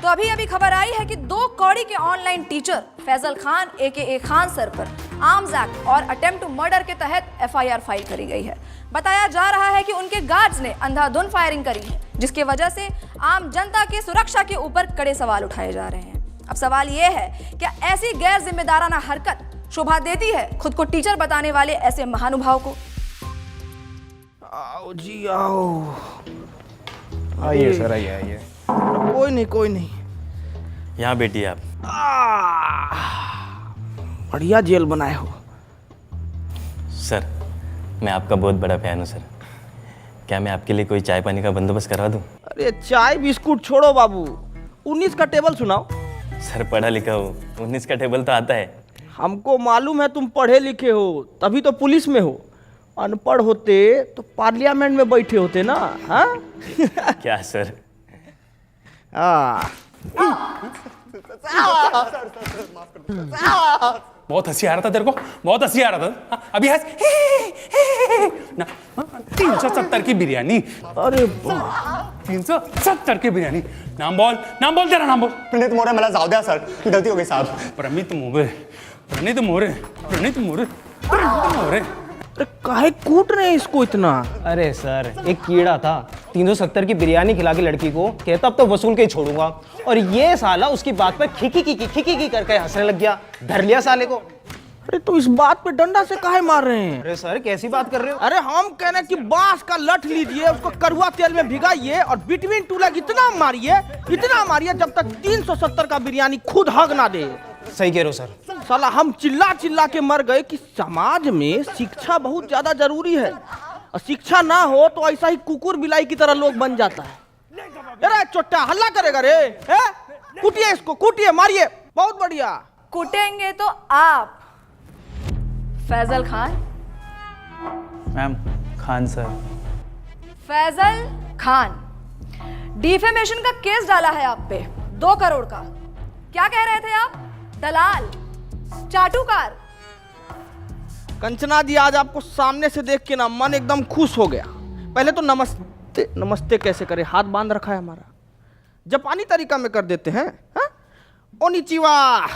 तो अभी अभी खबर आई है कि 2 कौड़ी के ऑनलाइन टीचर फैजल खान एके खान सर पर आर्म्स एक्ट और अटेम्प्ट टू मर्डर के तहत एफआईआर फाइल करी गई है। बताया जा रहा है कि उनके गार्ड्स ने अंधाधुंध फायरिंग करी है, जिसकी वजह से आम जनता की सुरक्षा के ऊपर कड़े सवाल उठाए जा रहे हैं। अब सवाल यह है, क्या ऐसी गैर जिम्मेदाराना हरकत शोभा देती है खुद को टीचर बताने वाले ऐसे महानुभाव को? आओ जी आओ। आइए सर, आइए। कोई नहीं। यहाँ बैठिए आप। बढ़िया जेल बनाए हो सर, मैं आपका बहुत बड़ा फैन हूँ सर। क्या मैं आपके लिए कोई चाय पानी का बंदोबस्त करवा दूँ? अरे चाय बिस्कुट छोड़ो बाबू, 19 का टेबल सुनाओ। सर पढ़ा लिखा हो, 19 का टेबल तो आता है। हमको मालूम है तुम पढ़े लिखे हो, तभी तो पुलिस में हो। अनपढ़ होते तो पार्लियामेंट में बैठे होते ना। हाँ क्या सर? बहुत हंसी आ रहा था तेरे को, बहुत हंसी आ रहा था। अभी हंस ना। 370 की बिरयानी। अरे 370 की बिरयानी। नाम बोल तेरा नाम बोल। प्रणीत मोरे, मला जाऊ द्या सर, गलती हो गई साहब। प्रणीत मोरे। अरे काहे कूट रहे हैं इसको इतना? अरे सर, एक कीड़ा था 370 की बिरयानी खिला के लड़की को, कहता अब तो वसूल के ही छोड़ूंगा, और ये साला उसकी बात पर खिकी करके हंसने लग गया। धर लिया साले को। अरे तो इस बात पे डंडा से काहे मार रहे हैं? अरे सर कैसी बात कर रहे हो? अरे हम कह रहे हैं कि बांस का लठ लीजिए, उसको कड़वा तेल में भिगाइए और बिटवीन टू लेग इतना मारिए जब तक 370 का बिरयानी खुद हग ना दे। सही कह रहे हो सर। साला हम चिल्ला के मर गए कि समाज में शिक्षा बहुत ज्यादा जरूरी है, और शिक्षा ना हो तो ऐसा ही कुकुर बिलाई की तरह लोग बन जाता है। अरे चोट्टा हल्ला करेगा रे, कूटिए इसको, कूटिए, मारिए। बहुत बढ़िया। कुटेंगे तो आप Faisal Khan. Ma'am, Khan sir. Faisal Khan, defamation का केस डाला है आप पे 2 करोड़ का। क्या कह रहे थे आप? दलाल, चाटुकार। कंचना जी, आज आपको सामने से देख के ना मन एकदम खुश हो गया। पहले तो नमस्ते कैसे करे, हाथ बांध रखा है हमारा, जापानी तरीका में कर देते हैं। ओनिचिवा।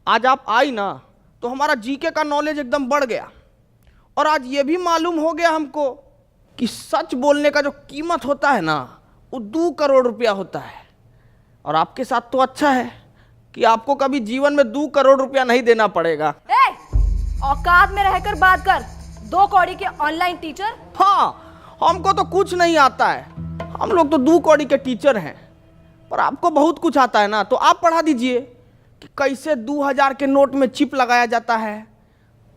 आज आप आई ना तो हमारा जीके का नॉलेज एकदम बढ़ गया, और आज ये भी मालूम हो गया हमको कि सच बोलने का जो कीमत होता है ना, वो 2 करोड़ रुपया होता है। और आपके साथ तो अच्छा है कि आपको कभी जीवन में 2 करोड़ रुपया नहीं देना पड़ेगा। औकात में रहकर बात कर। 2 कौड़ी के ऑनलाइन टीचर। हाँ, हमको तो कुछ नहीं आता है, हम लोग तो 2 कौड़ी के टीचर हैं, पर आपको बहुत कुछ आता है ना, तो आप पढ़ा दीजिए कि कैसे 2000 के नोट में चिप लगाया जाता है,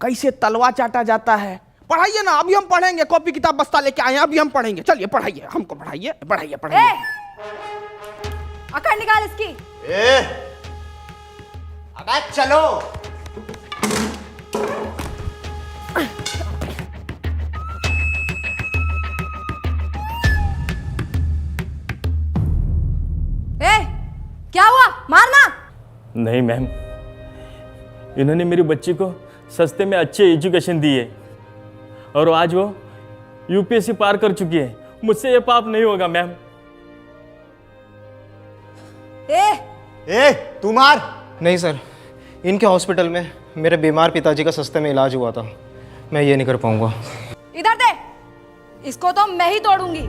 कैसे तलवा चाटा जाता है। पढ़ाइए ना, अभी हम पढ़ेंगे, कॉपी किताब बस्ता लेके आए हैं, अभी हम पढ़ेंगे। चलिए पढ़ाइए, हमको पढ़ाइए। अकड़ निकाल इसकी। अबे चलो। क्या हुआ? मारना नहीं मैम, इन्होंने मेरी बच्ची को सस्ते में अच्छी एजुकेशन दी है, और आज वो यूपीएससी पार कर चुकी है। मुझसे ये पाप नहीं होगा मैम। तू मार। नहीं सर, इनके हॉस्पिटल में मेरे बीमार पिताजी का सस्ते में इलाज हुआ था, मैं ये नहीं कर पाऊंगा। इधर दे, इसको तो मैं ही तोड़ूंगी।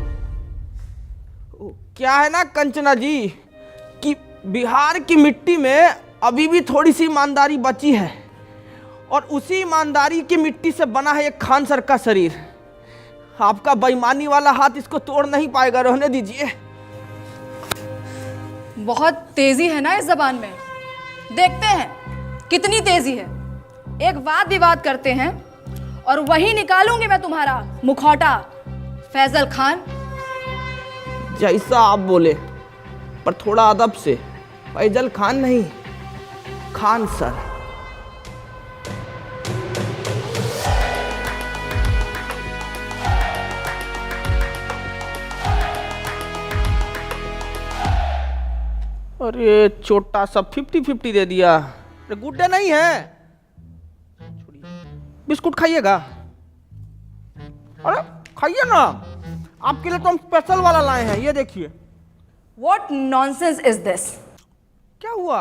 क्या है ना कंचना जी कि बिहार की मिट्टी में अभी भी थोड़ी सी ईमानदारी बची है, और उसी ईमानदारी की मिट्टी से बना है एक खान सर का शरीर। आपका बेईमानी वाला हाथ इसको तोड़ नहीं पाएगा, रहने दीजिए। बहुत तेजी है ना इस जबान में, देखते हैं कितनी तेजी है। एक वाद विवाद करते हैं और वही निकालूंगी मैं तुम्हारा मुखौटा। फैजल खान, जैसा आप बोले, पर थोड़ा अदब से। फैजल खान नहीं, खान सर। अरे छोटा सा 50-50 दे दिया। अरे गुड्डे नहीं है, बिस्कुट खाइएगा? अरे खाइए ना, आपके लिए तो हम स्पेशल वाला लाए हैं, ये देखिए। What nonsense is this? क्या हुआ?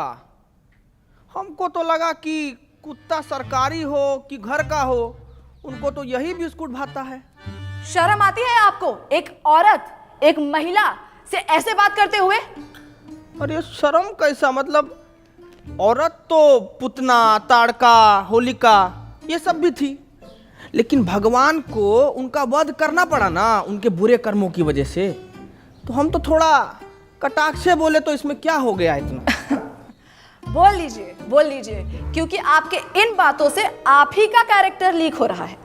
हमको तो लगा कि कुत्ता सरकारी हो कि घर का हो, उनको तो यही बिस्कुट भाता है। शर्म आती है आपको? एक औरत, एक महिला से ऐसे बात करते हुए? अरे शर्म कैसा, मतलब औरत तो पुतना, ताड़का, होलिका ये सब भी थी, लेकिन भगवान को उनका वध करना पड़ा ना उनके बुरे कर्मों की वजह से, तो हम तो थोड़ा कटाक्ष से बोले तो इसमें क्या हो गया इतना। बोल लीजिए, क्योंकि आपके इन बातों से आप ही का कैरेक्टर लीक हो रहा है।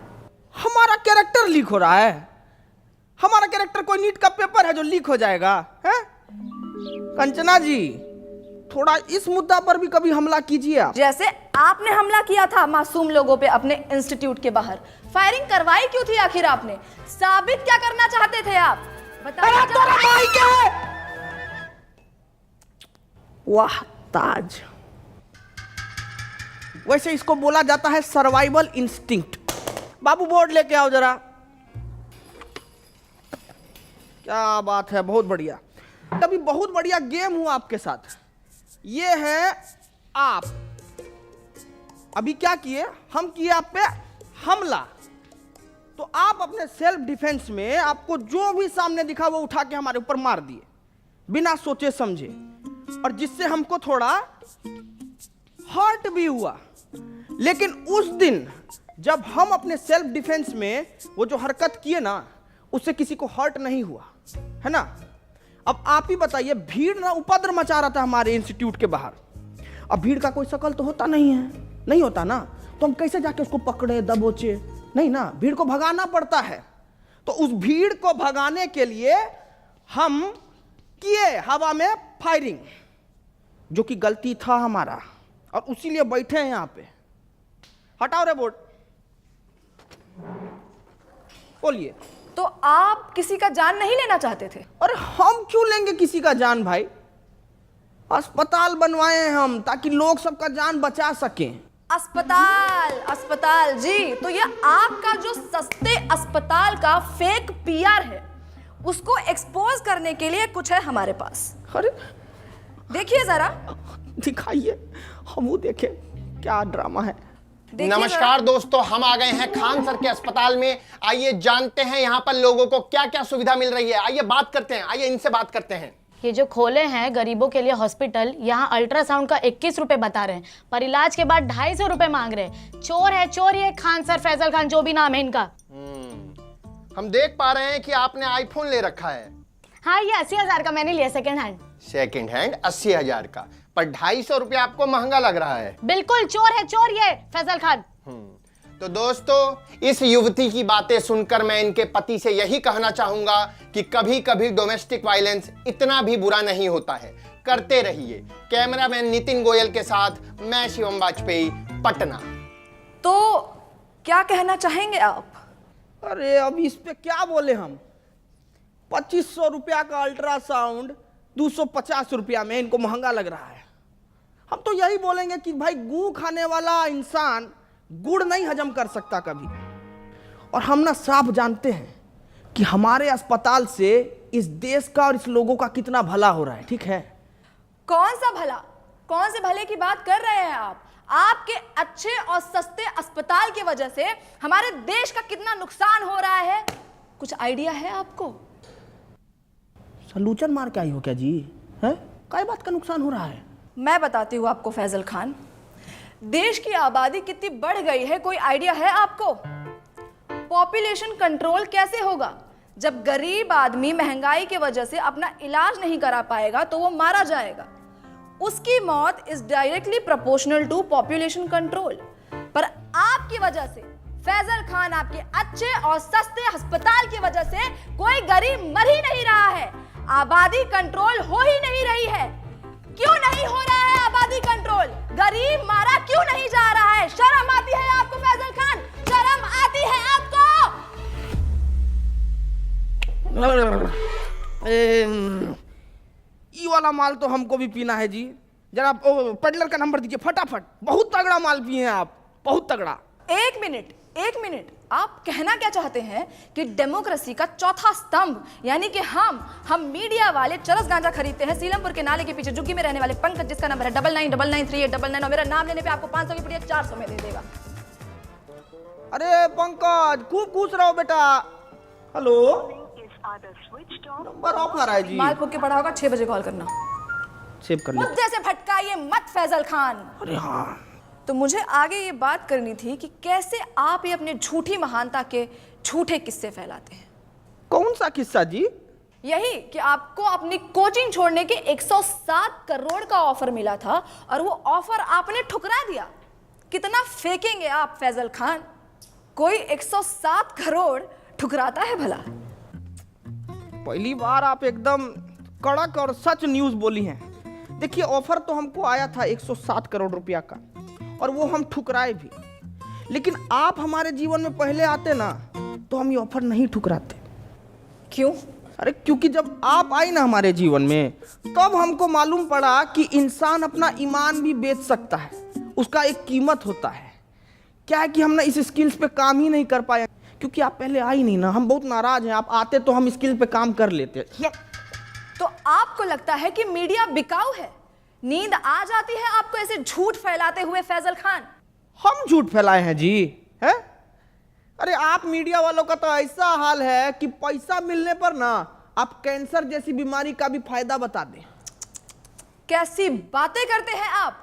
हमारा कैरेक्टर लीक हो रहा है? हमारा कैरेक्टर कोई नीट का पेपर है जो लीक हो जाएगा है? कंचना जी, थोड़ा इस मुद्दा पर भी कभी हमला कीजिए आप। जैसे आपने हमला किया था मासूम लोगों पे अपने इंस्टीट्यूट के बाहर। फायरिंग करवाई क्यों थी आखिर आपने? साबित क्या करना चाहते थे आप? बताइए। वाह ताज, वैसे इसको बोला जाता है सर्वाइवल इंस्टिंक्ट। बाबू बोर्ड लेके आओ जरा। क्या बात है, बहुत बढ़िया। अभी बहुत बढ़िया गेम हुआ आपके साथ। ये है आप अभी क्या किए, हम किए आप पे हमला, तो आप अपने सेल्फ डिफेंस में आपको जो भी सामने दिखा वो उठा के हमारे ऊपर मार दिए बिना सोचे समझे, और जिससे हमको थोड़ा हर्ट भी हुआ। लेकिन उस दिन जब हम अपने सेल्फ डिफेंस में वो जो हरकत किए ना, उससे किसी को हर्ट नहीं हुआ, है ना? अब आप ही बताइए, भीड़ ना उपद्रव मचा रहा था हमारे इंस्टीट्यूट के बाहर। अब भीड़ का कोई शकल तो होता नहीं है, नहीं होता ना, तो हम कैसे जाके उसको पकड़े दबोचे? नहीं ना, भीड़ को भगाना पड़ता है। तो उस भीड़ को भगाने के लिए हम किए हवा में फायरिंग, जो कि गलती था हमारा, और उसीलिए बैठे हैं यहां पे। हटाओ रे बोर्ड, बोलिए। तो आप किसी का जान नहीं लेना चाहते थे? अरे हम क्यों लेंगे किसी का जान भाई? अस्पताल बनवाए हैं हम ताकि लोग सबका जान बचा सकें। अस्पताल जी, तो ये आपका जो सस्ते अस्पताल का फेक पीआर है, उसको एक्सपोज करने के लिए कुछ है हमारे पास। अरे देखिए जरा, दिखाइए, हम वो देखें क्या ड्रामा है। नमस्कार दोस्तों, हम आ गए हैं खान सर के अस्पताल में। आइए जानते हैं यहाँ पर लोगों को क्या क्या सुविधा मिल रही है। आइए बात करते हैं, आइए इनसे बात करते हैं। ये जो खोले हैं गरीबों के लिए हॉस्पिटल, यहाँ अल्ट्रासाउंड का 21 रुपए बता रहे हैं, पर इलाज के बाद 250 रुपए मांग रहे हैं। चोर है चोर, ये खान सर, फैजल खान, जो भी नाम है इनका। हम देख पा रहे हैं कि आपने आईफोन ले रखा है। हाँ, ये 80,000 का मैंने लिया, सेकेंड हैंड। सेकेंड हैंड 80,000 का, पर 250 रुपये आपको महंगा लग रहा है। बिल्कुल चोर है चोर ये फैजल खान। तो दोस्तों, इस युवती की बातें सुनकर मैं इनके पति से यही कहना चाहूंगा कि कभी कभी डोमेस्टिक वायलेंस इतना भी बुरा नहीं होता है। करते रहिए। कैमरामैन नितिन गोयल के साथ मैं शिवम वाजपेयी, पटना। तो क्या कहना चाहेंगे आप? अरे अब इस पे क्या बोले हम? 2500 रुपया का अल्ट्रासाउंड 250 रुपया में इनको महंगा लग रहा है। हम तो यही बोलेंगे कि भाई, गू खाने वाला इंसान गुड़ नहीं हजम कर सकता कभी। और हम ना साफ जानते हैं कि हमारे अस्पताल से इस देश का और इस लोगों का कितना भला हो रहा है, ठीक है? कौन सा भला? कौन से भले की बात कर रहे हैं आप? आपके अच्छे और सस्ते अस्पताल की वजह से हमारे देश का कितना नुकसान हो रहा है, कुछ आइडिया है आपको? सलूचन मार के आई हो क्या जी? है काय बात का नुकसान हो रहा है? मैं बताती हूँ आपको फैजल खान। देश की आबादी कितनी बढ़ गई है, कोई आइडिया है आपको? पॉपुलेशन कंट्रोल कैसे होगा? जब गरीब आदमी महंगाई की वजह से अपना इलाज नहीं करा पाएगा तो वो मारा जाएगा। उसकी मौत is directly proportional to population control. पर आपकी वजह से, फैजल खान, आपके अच्छे और सस्ते अस्पताल की वजह से कोई गरीब मर ही नहीं रहा है, आबादी कंट्रोल हो ही नहीं रही है। क्यों नहीं हो रहा है आबादी कंट्रोल? गरीब मारा क्यों नहीं जा रहा है? शर्म आती है आपको फैजल खान? शर्म आती है आपको? ये वाला माल तो हमको भी पीना है जी। जरा पेडलर का नंबर दीजिए फटाफट। बहुत तगड़ा माल पिए हैं आप, बहुत तगड़ा। एक मिनट, आप कहना क्या चाहते हैं कि डेमोक्रेसी का चौथा स्तंभ यानी कि हम मीडिया वाले चरस गांजा खरीदते हैं सीलमपुर के नाले के पीछे झुग्गी में रहने वाले पंकज, जिसका नंबर है 99993899, और मेरा नाम लेने पे आपको 500 की पुड़िया 400 में दे देगा। अरे पंकज, खूब खुश रहो बेटा। हेलो, नंबर ऑफ आ रहा है जी। माल फूक के पड़ा होगा, 6 बजे कॉल करना। सेव कर ले। मुद्दे से भटकाइए मत फैजल खान। अरे हाँ, तो मुझे आगे ये बात करनी थी कि कैसे आप ये अपने झूठी महानता के झूठे किस्से फैलाते हैं। कौन सा किस्सा जी? यही कि आपको अपनी कोचिंग छोड़ने के 107 करोड़ का ऑफर मिला था और वो ऑफर आपने ठुकरा दिया। कितना फेंकेंगे आप फैजल खान? कोई 107 करोड़ ठुकराता है भला? पहली बार आप एकदम कड़क और सच न्यूज बोली हैं। देखिए, ऑफर तो हमको आया था 107 करोड़ रुपया का, और वो हम ठुकराए भी। लेकिन आप हमारे जीवन में पहले आते ना तो हम ये ऑफर नहीं ठुकराते। क्यों? अरे क्योंकि जब आप आई ना हमारे जीवन में, तब हमको मालूम पड़ा कि इंसान अपना ईमान भी बेच सकता है, उसका एक कीमत होता है। क्या है कि हम ना इस स्किल्स पे काम ही नहीं कर पाए क्योंकि आप पहले आई नहीं ना। हम बहुत नाराज हैं, आप आते तो हम स्किल पे काम कर लेते। तो आपको लगता है कि मीडिया बिकाऊ है? नींद आ जाती है आपको ऐसे झूठ फैलाते हुए फैजल खान? हम झूठ फैलाए हैं जी? हैं? अरे आप मीडिया वालों का तो ऐसा हाल है कि पैसा मिलने पर ना आप कैंसर जैसी बीमारी का भी फायदा बता दें। कैसी बातें करते हैं आप?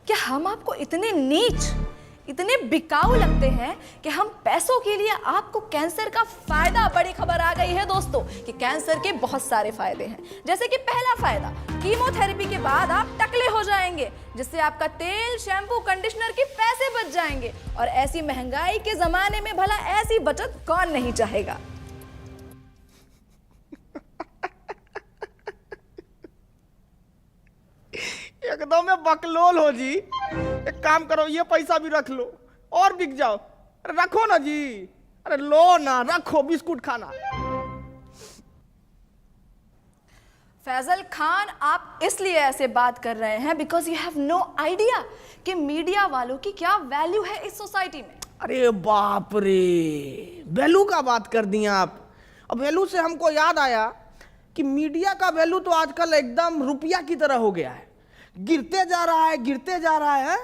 क्या हम आपको इतने नीच, इतने बिकाऊ लगते हैं कि हम पैसों के लिए आपको कैंसर का फायदा? बड़ी खबर आ गई है दोस्तों कि कैंसर के बहुत सारे फायदे हैं। जैसे कि पहला फायदा, कीमोथेरेपी के बाद आप टकले हो जाएंगे, जिससे आपका तेल, शैम्पू, कंडीशनर के पैसे बच जाएंगे। और ऐसी महंगाई के जमाने में भला ऐसी बचत कौन नहीं चाहेगा? एकदम में बकलोल हो जी। एक काम करो, ये पैसा भी रख लो और बिक जाओ। अरे रखो ना जी, अरे लो ना, रखो, बिस्कुट खाना। फैजल खान, आप इसलिए ऐसे बात कर रहे हैं because you have no idea कि मीडिया वालों की क्या वैल्यू है इस सोसाइटी में। अरे बाप रे, वैल्यू का बात कर दिया आप। अब वैल्यू से हमको याद आया कि मीडिया का वैल्यू तो आजकल एकदम रुपया की तरह हो गया है, गिरते जा रहा है, गिरते जा रहा है।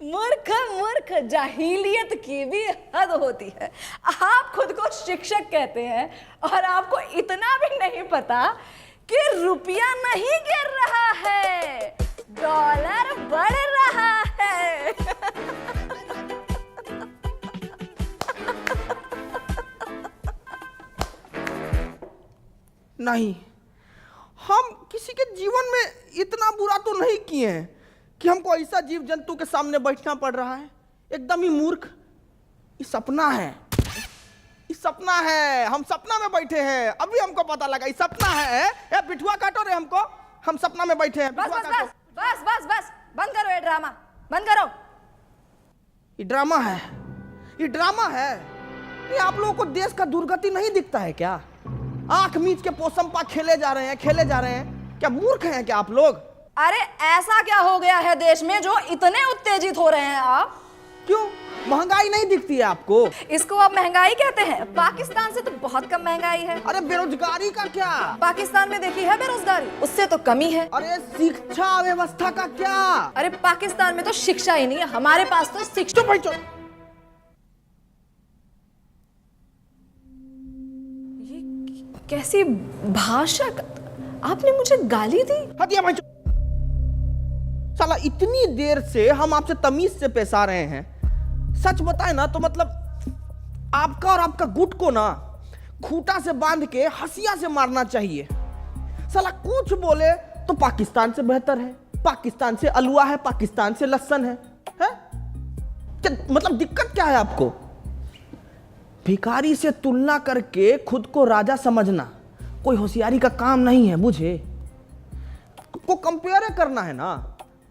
मूर्ख मूर्ख, जाहिलियत की भी हद होती है। आप खुद को शिक्षक कहते हैं और आपको इतना भी नहीं पता कि रुपया नहीं गिर रहा है, डॉलर बढ़ रहा है। नहीं, हम किसी के जीवन में इतना बुरा तो नहीं किए हैं कि हमको ऐसा जीव जंतु के सामने बैठना पड़ रहा है। एकदम ही मूर्ख। ये सपना है, ये सपना है। हम सपना में बैठे हैं, अभी हमको पता लगा ये सपना है। ए बिठुआ काटो रे हमको, हम सपना में बैठे हैं। बस बिठुआ बस काटो। बस बस बस बस, बंद करो ये ड्रामा, बंद करो। ये ड्रामा है, ये ड्रामा है। ये आप लोगों को देश का दुर्गति नहीं दिखता है क्या? आंख मीच के पोसमपा खेले जा रहे हैं, खेले जा रहे हैं। क्या मूर्ख हैं क्या आप लोग? अरे ऐसा क्या हो गया है देश में जो इतने उत्तेजित हो रहे हैं आप? क्यों, महंगाई नहीं दिखती है आपको? इसको आप महंगाई कहते हैं? पाकिस्तान से तो बहुत कम महंगाई है। अरे बेरोजगारी का क्या? पाकिस्तान में देखी है बेरोजगारी, उससे तो कमी है। अरे शिक्षा व्यवस्था का क्या? अरे पाकिस्तान में तो शिक्षा ही नहीं है, हमारे पास तो शिक्षा। चुप बैठो। ये कैसी भाषा? आपने मुझे गाली दी? हटिया भाई। साला इतनी देर से हम आपसे तमीज से पेश आ रहे हैं। सच बताए ना तो मतलब आपका और आपका गुट को ना खूंटा से बांध के हंसिया से मारना चाहिए। साला कुछ बोले तो पाकिस्तान से बेहतर है, पाकिस्तान से अलुआ है, पाकिस्तान से लहसन है? मतलब दिक्कत क्या है आपको? भिखारी से तुलना करके खुद को राजा समझना कोई होशियारी का काम नहीं है। बुझे को कंपेयर करना है ना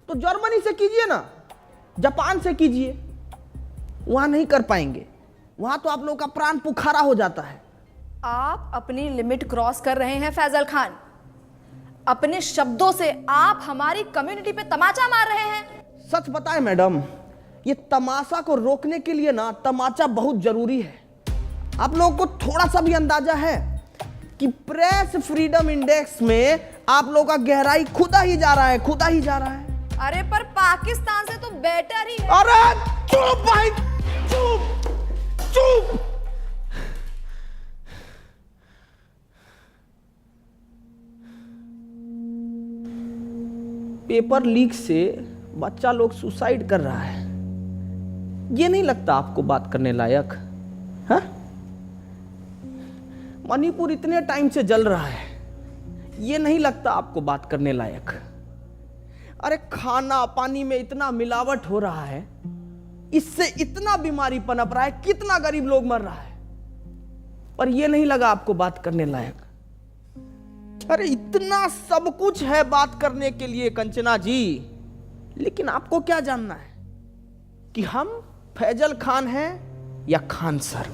तो जर्मनी से कीजिए ना, जापान से कीजिए। वहां नहीं कर पाएंगे, वहां तो आप लोगों का प्राण पुखारा हो जाता है। आप अपनी लिमिट क्रॉस कर रहे हैं फैजल खान। अपने शब्दों से आप हमारी कम्युनिटी पे तमाचा मार रहे हैं। सच बताएं मैडम, ये तमाशा को रोकने के लिए ना तमाचा बहुत जरूरी है। आप लोगों को थोड़ा सा भी अंदाजा है कि प्रेस फ्रीडम इंडेक्स में आप लोगों का गहराई खुदा ही जा रहा है, खुदा ही जा रहा है। अरे पर पाकिस्तान से तो बेटर ही है। अरे चुप भाई, चुप चुप। पेपर लीक से बच्चा लोग सुसाइड कर रहा है, ये नहीं लगता आपको बात करने लायक? हाँ? मणिपुर इतने टाइम से जल रहा है, ये नहीं लगता आपको बात करने लायक? अरे खाना पानी में इतना मिलावट हो रहा है, इससे इतना बीमारी पनप रहा है, कितना गरीब लोग मर रहा है, पर यह नहीं लगा आपको बात करने लायक? अरे इतना सब कुछ है बात करने के लिए कंचना जी, लेकिन आपको क्या जानना है कि हम फैजल खान हैं या खान सर?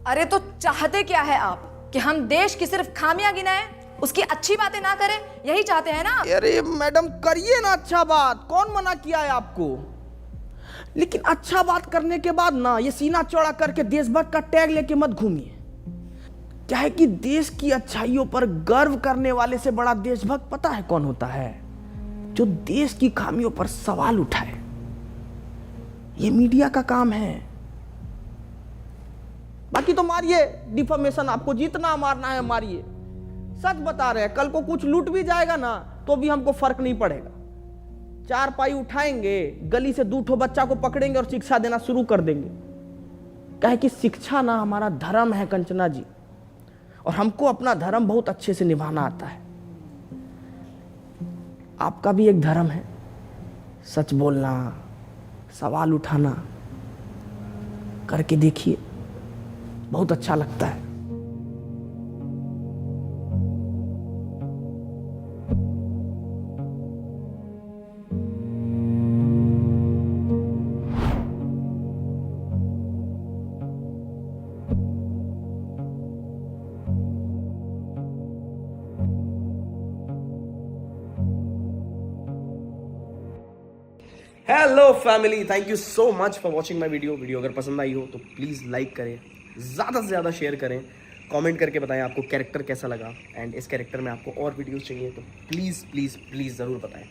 अरे तो चाहते क्या है आप कि हम देश की सिर्फ खामियां गिनाएं, उसकी अच्छी बातें ना करें? यही चाहते हैं ना? अरे मैडम करिए ना अच्छा बात, कौन मना किया है आपको? लेकिन अच्छा बात करने के बाद ना ये सीना चौड़ा करके देशभक्त का टैग लेके मत घूमिए। क्या है कि देश की अच्छाइयों पर गर्व करने वाले से बड़ा देशभक्त पता है कौन होता है? जो देश की खामियों पर सवाल उठाए। ये मीडिया का काम है। बाकी तो मारिए डिफॉर्मेशन, आपको जितना मारना है मारिए। सच बता रहे हैं, कल को कुछ लूट भी जाएगा ना तो भी हमको फर्क नहीं पड़ेगा। 4 पाई उठाएंगे, गली से 2 ठो बच्चा को पकड़ेंगे और शिक्षा देना शुरू कर देंगे। कहे कि शिक्षा ना हमारा धर्म है कंचना जी, और हमको अपना धर्म बहुत अच्छे से निभाना आता है। आपका भी एक धर्म है, सच बोलना, सवाल उठाना। करके देखिए, बहुत अच्छा लगता है। Hello family, thank you so much for watching my video अगर पसंद आई हो तो प्लीज़ लाइक करें, ज़्यादा से ज़्यादा शेयर करें, कमेंट करके बताएं आपको कैरेक्टर कैसा लगा, एंड इस कैरेक्टर में आपको और वीडियोस चाहिए तो प्लीज़ प्लीज़ प्लीज़ ज़रूर बताएं।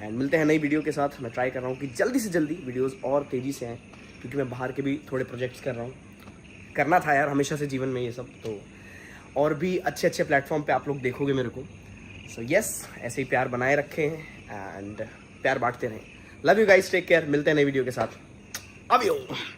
एंड मिलते हैं नई वीडियो के साथ। मैं ट्राई कर रहा हूँ कि जल्दी से जल्दी वीडियोज़ और तेज़ी से आएँ, क्योंकि मैं बाहर के भी थोड़े प्रोजेक्ट्स कर रहा हूँ। करना था यार हमेशा से जीवन में ये सब, तो और भी अच्छे अच्छे प्लेटफॉर्म पर आप लोग देखोगे मेरे को। सो येस, ऐसे ही प्यार बनाए रखें एंड प्यार बांटते रहें। Love you guys, take care. मिलते हैं नई वीडियो के साथ। अब